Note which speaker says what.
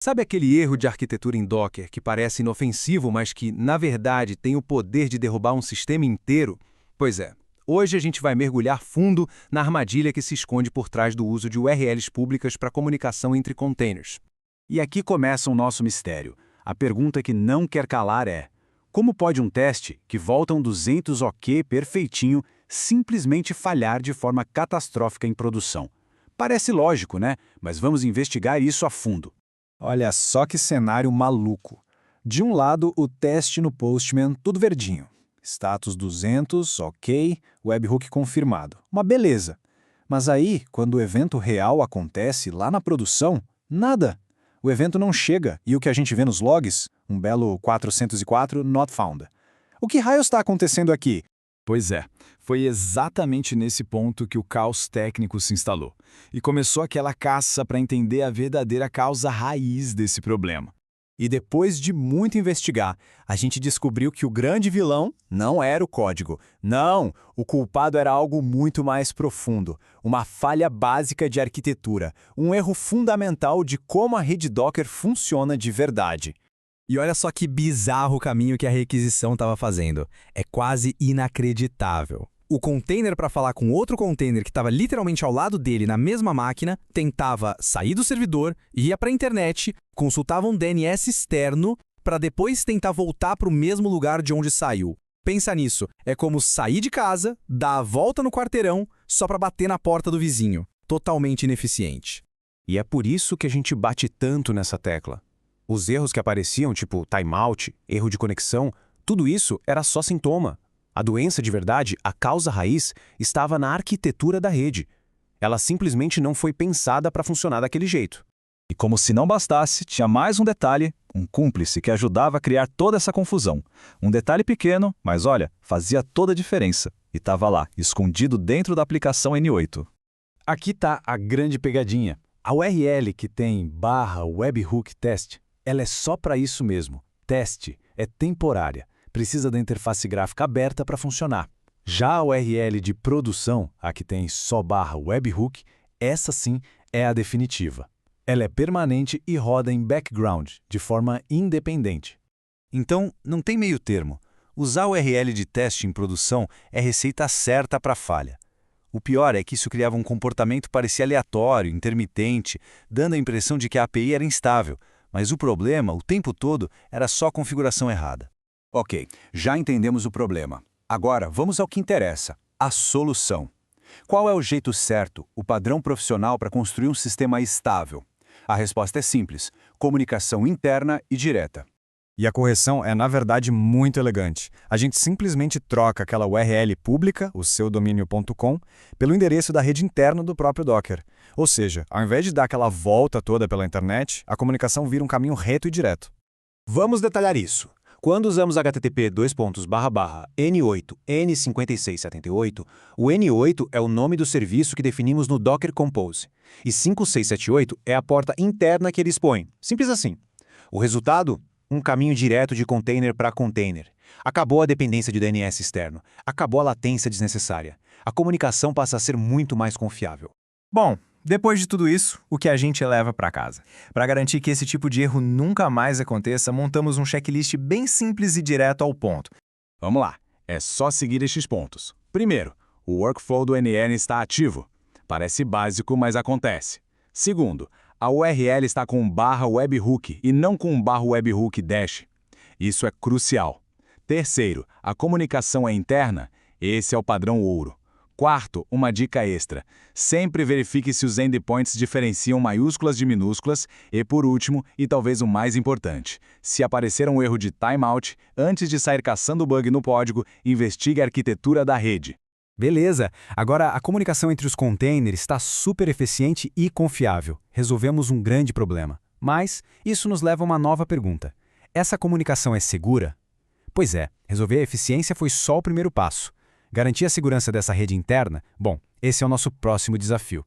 Speaker 1: Sabe aquele erro de arquitetura em Docker que parece inofensivo, mas que, na verdade, tem o poder de derrubar um sistema inteiro? Pois é, hoje a gente vai mergulhar fundo na armadilha que se esconde por trás do uso de URLs públicas para comunicação entre containers.
Speaker 2: E aqui começa o nosso mistério. A pergunta que não quer calar é: como pode um teste, que volta um 200 OK perfeitinho, simplesmente falhar de forma catastrófica em produção? Parece lógico, né? Mas vamos investigar isso a fundo.
Speaker 3: Olha só que cenário maluco. De um lado, o teste no Postman, tudo verdinho. Status 200, ok, webhook confirmado. Uma beleza. Mas aí, quando o evento real acontece lá na produção, nada. O evento não chega e o que a gente vê nos logs, um belo 404 not found. O que raio está acontecendo aqui?
Speaker 4: Pois é, foi exatamente nesse ponto que o caos técnico se instalou. E começou aquela caça para entender a verdadeira causa raiz desse problema.
Speaker 3: E depois de muito investigar, a gente descobriu que o grande vilão não era o código. Não, o culpado era algo muito mais profundo. Uma falha básica de arquitetura. Um erro fundamental de como a rede Docker funciona de verdade.
Speaker 5: E olha só que bizarro o caminho que a requisição estava fazendo. É quase inacreditável. O container para falar com outro container que estava literalmente ao lado dele na mesma máquina, tentava sair do servidor, ia para a internet, consultava um DNS externo para depois tentar voltar para o mesmo lugar de onde saiu. Pensa nisso, é como sair de casa, dar a volta no quarteirão só para bater na porta do vizinho. Totalmente ineficiente.
Speaker 2: E é por isso que a gente bate tanto nessa tecla. Os erros que apareciam, tipo timeout, erro de conexão, tudo isso era só sintoma. A doença de verdade, a causa raiz, estava na arquitetura da rede. Ela simplesmente não foi pensada para funcionar daquele jeito.
Speaker 6: E como se não bastasse, tinha mais um detalhe, um cúmplice que ajudava a criar toda essa confusão. Um detalhe pequeno, mas olha, fazia toda a diferença. E estava lá, escondido dentro da aplicação N8.
Speaker 2: Aqui está a grande pegadinha. A URL que tem /webhook-test, ela é só para isso mesmo. Teste é temporária. Precisa da interface gráfica aberta para funcionar. Já a URL de produção, a que tem só /webhook, essa sim é a definitiva. Ela é permanente e roda em background, de forma independente.
Speaker 1: Então, não tem meio termo. Usar o URL de teste em produção é receita certa para falha. O pior é que isso criava um comportamento que parecia aleatório, intermitente, dando a impressão de que a API era instável. Mas o problema, o tempo todo, era só a configuração errada.
Speaker 2: Ok, já entendemos o problema. Agora, vamos ao que interessa, a solução. Qual é o jeito certo, o padrão profissional para construir um sistema estável? A resposta é simples: comunicação interna e direta.
Speaker 3: E a correção é, na verdade, muito elegante. A gente simplesmente troca aquela URL pública, o seu domínio.com, pelo endereço da rede interna do próprio Docker. Ou seja, ao invés de dar aquela volta toda pela internet, a comunicação vira um caminho reto e direto.
Speaker 2: Vamos detalhar isso. Quando usamos http://n8 n5678, o N8 é o nome do serviço que definimos no Docker Compose, e 5678 é a porta interna que ele expõe. Simples assim. O resultado? Um caminho direto de container para container. Acabou a dependência de DNS externo. Acabou a latência desnecessária. A comunicação passa a ser muito mais confiável.
Speaker 5: Bom, depois de tudo isso, o que a gente leva para casa? Para garantir que esse tipo de erro nunca mais aconteça, montamos um checklist bem simples e direto ao ponto.
Speaker 4: Vamos lá, é só seguir estes pontos. Primeiro, o workflow do NN está ativo. Parece básico, mas acontece. Segundo, a URL está com /webhook e não com /webhook dash. Isso é crucial. Terceiro, a comunicação é interna. Esse é o padrão ouro. Quarto, uma dica extra. Sempre verifique se os endpoints diferenciam maiúsculas de minúsculas. E por último, e talvez o mais importante, se aparecer um erro de timeout, antes de sair caçando bug no código, investigue a arquitetura da rede.
Speaker 3: Beleza, agora a comunicação entre os containers está super eficiente e confiável. Resolvemos um grande problema. Mas isso nos leva a uma nova pergunta. Essa comunicação é segura? Pois é, resolver a eficiência foi só o primeiro passo. Garantir a segurança dessa rede interna? Bom, esse é o nosso próximo desafio.